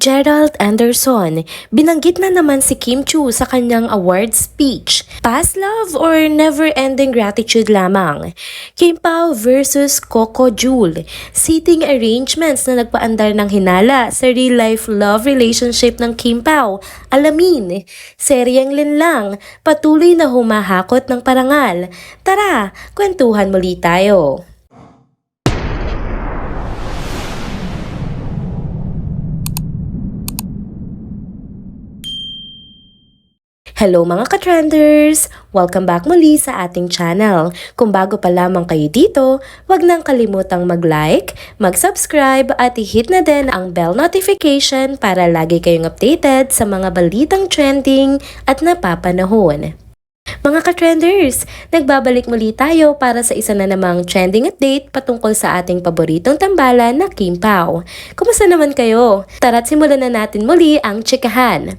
Gerald Anderson, binanggit na naman si Kim Chiu sa kanyang award speech. Past love or never-ending gratitude lamang? Kim Pao versus Coco Jewel. Seating arrangements na nagpaandar ng hinala sa real-life love relationship ng Kim Pao. Alamin, seryeng linlang, patuloy na humahakot ng parangal. Tara, kwentuhan muli tayo. Hello mga ka-trenders! Welcome back muli sa ating channel. Kung bago pa lamang kayo dito, huwag nang kalimutang mag-like, mag-subscribe at i-hit na din ang bell notification para lagi kayong updated sa mga balitang trending at napapanahon. Mga ka-trenders, nagbabalik muli tayo para sa isa na namang trending update patungkol sa ating paboritong tambalan na Kim Pao. Kumusta naman kayo? Tara't simulan na natin muli ang tsikahan.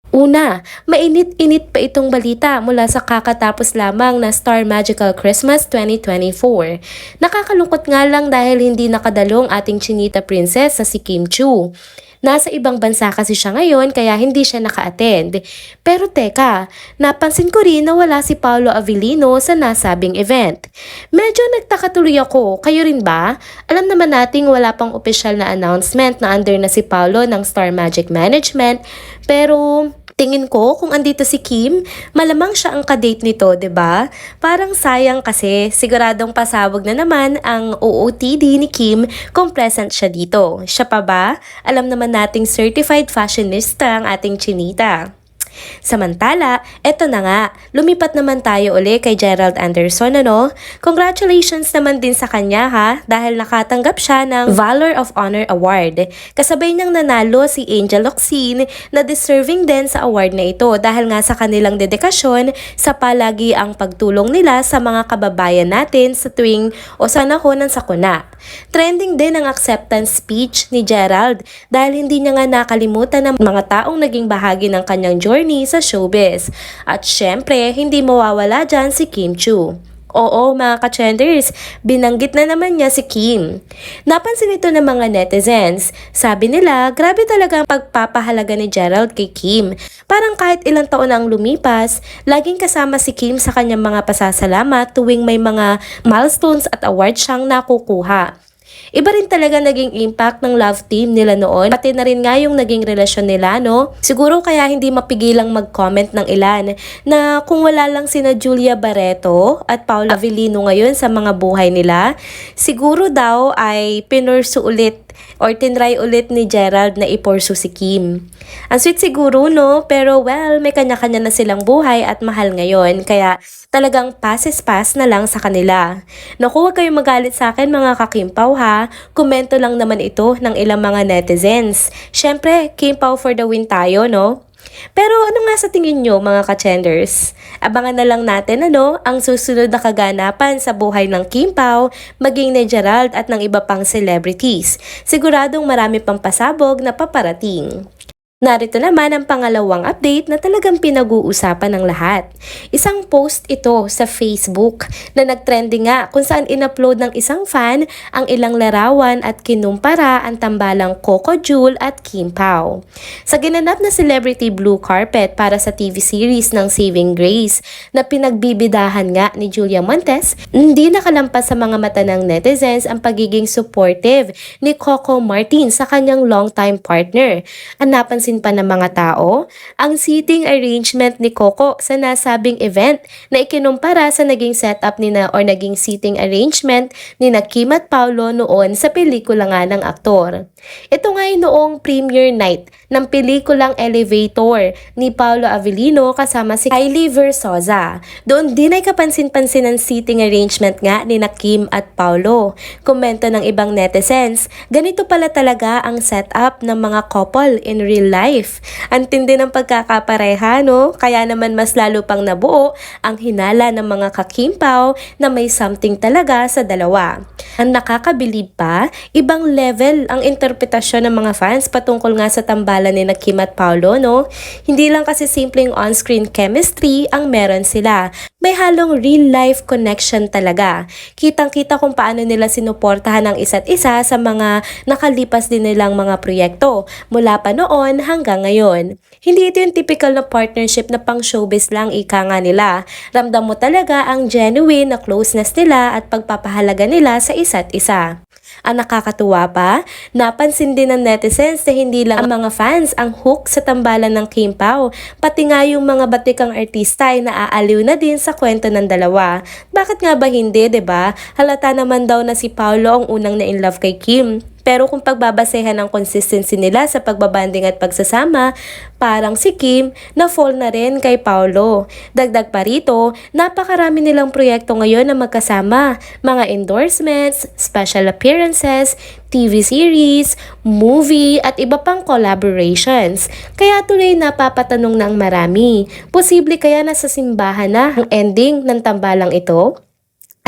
Una, mainit-init pa itong balita mula sa kakatapos lamang na Star Magical Christmas 2024. Nakakalungkot nga lang dahil hindi nakadalong ating Chinita Princess sa si Kim Chiu. Nasa ibang bansa kasi siya ngayon kaya hindi siya naka-attend. Pero teka, napansin ko rin na wala si Paolo Avellino sa nasabing event. Medyo nagtaka tuloy ako, kayo rin ba? Alam naman nating wala pang opisyal na announcement na under na si Paolo ng Star Magic Management, pero tingin ko kung andito si Kim, malamang siya ang kadate nito, 'di ba? Parang sayang kasi siguradong pasabog na naman ang OOTD ni Kim kung present siya dito. Siya pa ba? Alam naman nating certified fashionista ang ating Chinita. Samantala, eto na nga, lumipat naman tayo uli kay Gerald Anderson, ano? Congratulations naman din sa kanya ha, dahil nakatanggap siya ng Valor of Honor Award. Kasabay niyang nanalo si Angel Locsin na deserving din sa award na ito dahil nga sa kanilang dedikasyon sa palagi ang pagtulong nila sa mga kababayan natin sa tuwing o sa panahon ng sakuna. Trending din ang acceptance speech ni Gerald dahil hindi niya nga nakalimutan ng mga taong naging bahagi ng kanyang journey sa showbiz. At syempre, hindi mawawala dyan si Kim Chiu. Oo mga ka-trenders, binanggit na naman niya si Kim. Napansin ito ng mga netizens. Sabi nila, grabe talaga ang pagpapahalaga ni Gerald kay Kim. Parang kahit ilang taon na ang lumipas, laging kasama si Kim sa kanyang mga pasasalamat tuwing may mga milestones at awards siyang nakukuha. Iba rin talaga naging impact ng love team nila noon, pati na rin nga yung naging relasyon nila, no? Siguro kaya hindi mapigilang mag-comment ng ilan na kung wala lang sina Julia Barreto at Paolo Avellino ngayon sa mga buhay nila, siguro daw ay pinursu ulit or tinry ulit ni Gerald na ipursu si Kim. Ang sweet siguro, no? Pero well, may kanya-kanya na silang buhay at mahal ngayon, kaya talagang pass na lang sa kanila. Naku, huwag kayong magalit sa akin mga kakimpaw ha. Komento lang naman ito ng ilang mga netizens. Syempre, Kimpaw for the win tayo, no? Pero ano nga sa tingin nyo mga ka-trenders? Abangan na lang natin ang susunod na kaganapan sa buhay ng Kim Pao, maging ni Gerald at ng iba pang celebrities. Siguradong marami pang pasabog na paparating. Narito naman ang pangalawang update na talagang pinag-uusapan ng lahat. Isang post ito sa Facebook na nagtrending nga kung saan in-upload ng isang fan ang ilang larawan at kinumpara ang tambalang Coco Jewel at Kim Pao. Sa ginanap na celebrity blue carpet para sa TV series ng Saving Grace na pinagbibidahan nga ni Julia Montes, hindi nakalampas sa mga mata ng netizens ang pagiging supportive ni Coco Martin sa kanyang longtime partner. Ang napansin pa ng mga tao, ang seating arrangement ni Coco sa nasabing event na ikinumpara sa naging setup nina or naging seating arrangement ni Kim at Paolo noon sa pelikula nga ng aktor. Ito nga ay noong premiere night ng pelikulang Elevator ni Paolo Avellino kasama si Kylie Versosa. Doon din ay kapansin-pansin ang seating arrangement nga ni Kim at Paolo. Komento ng ibang netizens, ganito pala talaga ang setup ng mga couple in real life life. Ang tindi ng pagkakapareha, no? Kaya naman mas lalo pang nabuo ang hinala ng mga kakimpaw na may something talaga sa dalawa. Ang nakakabilib pa, ibang level ang interpretasyon ng mga fans patungkol nga sa tambalan ni Kim at Paolo, no? Hindi lang kasi simpleng on-screen chemistry ang meron sila. May halong real-life connection talaga. Kitang-kita kung paano nila sinuportahan ang isa't isa sa mga nakalipas din nilang mga proyekto mula pa noon hanggang ngayon. Hindi ito yung typical na partnership na pang showbiz lang ika nga nila. Ramdam mo talaga ang genuine na closeness nila at pagpapahalaga nila sa isa't isa. Ang nakakatuwa pa, napansin din ng netizens na hindi lang ang mga fans ang hook sa tambalan ng Kim Pao, pati nga yung mga batikang artista ay naaaliw na din sa kwento ng dalawa. Bakit nga ba hindi, 'di ba? Halata naman daw na si Paolo ang unang na-inlove kay Kim. Pero kung pagbabasehan ng consistency nila sa pagbabanding at pagsasama, parang si Kim na fall na rin kay Paolo. Dagdag pa rito, napakarami nilang proyekto ngayon na magkasama. Mga endorsements, special appearances, TV series, movie at iba pang collaborations. Kaya tuloy napapatanong ng marami, posible kaya nasa simbahan na ang ending ng tambalang ito?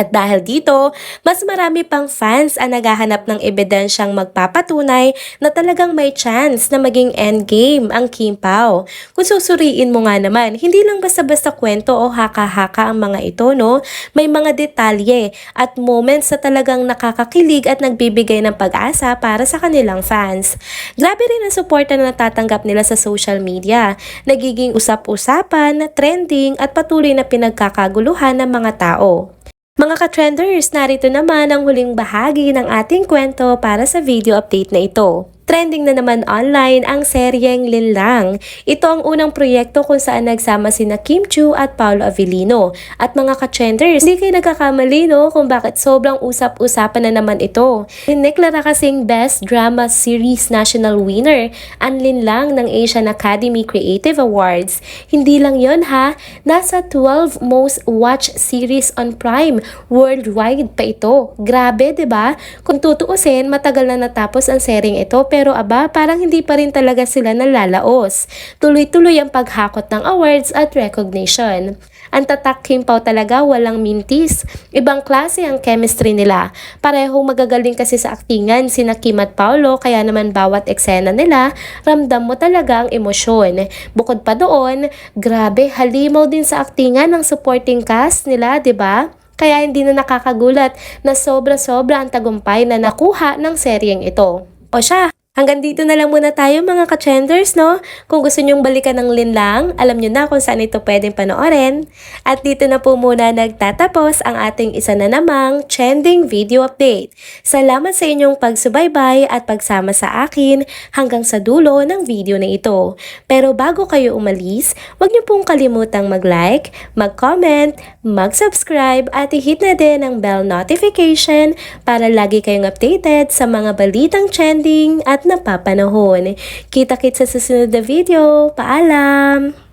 At dahil dito, mas marami pang fans ang naghahanap ng ebidensyang magpapatunay na talagang may chance na maging endgame ang Kim Pao. Kung susuriin mo nga naman, hindi lang basta-basta kwento o haka-haka ang mga ito, no? May mga detalye at moments na talagang nakakakilig at nagbibigay ng pag-asa para sa kanilang fans. Grabe rin ang suporta na natatanggap nila sa social media. Nagiging usap-usapan, trending at patuloy na pinagkakaguluhan ng mga tao. Mga ka-trenders, narito naman ang huling bahagi ng ating kwento para sa video update na ito. Trending na naman online ang seryeng Linlang. Ito ang unang proyekto kung saan nagsama sina Kim Chiu at Paolo Avellino. At mga ka-trenders, hindi kayo nagkakamali no kung bakit sobrang usap-usapan na naman ito. Dineklara kasing Best Drama Series National Winner ang Linlang ng Asian Academy Creative Awards. Hindi lang yon ha, nasa 12 most watched series on Prime worldwide pa ito. Grabe, 'di ba? Kung tutuusin, matagal na natapos ang seryeng ito pero aba, parang hindi pa rin talaga sila nalalaos. Tuloy-tuloy ang paghakot ng awards at recognition. Ang tatak Kim Pao talaga walang mintis. Ibang klase ang chemistry nila. Parehong magagaling kasi sa aktingan sina Kim at Paolo kaya naman bawat eksena nila, ramdam mo talaga ang emosyon. Bukod pa doon, grabe halimaw din sa aktingan ng supporting cast nila, 'di ba? Kaya hindi na nakakagulat na sobra-sobra ang tagumpay na nakuha ng seryeng ito. O siya, hanggang dito na lang muna tayo mga ka-trenders, no? Kung gusto nyong balikan ng Linlang, alam nyo na kung saan ito pwedeng panoorin. At dito na po muna nagtatapos ang ating isa na namang trending video update. Salamat sa inyong pagsubaybay at pagsama sa akin hanggang sa dulo ng video na ito. Pero bago kayo umalis, huwag nyo pong kalimutang mag-like, mag-comment, mag-subscribe at i-hit na din ang bell notification para lagi kayong updated sa mga balitang trending at napapanahon. Kita-kits sa susunod na video. Paalam!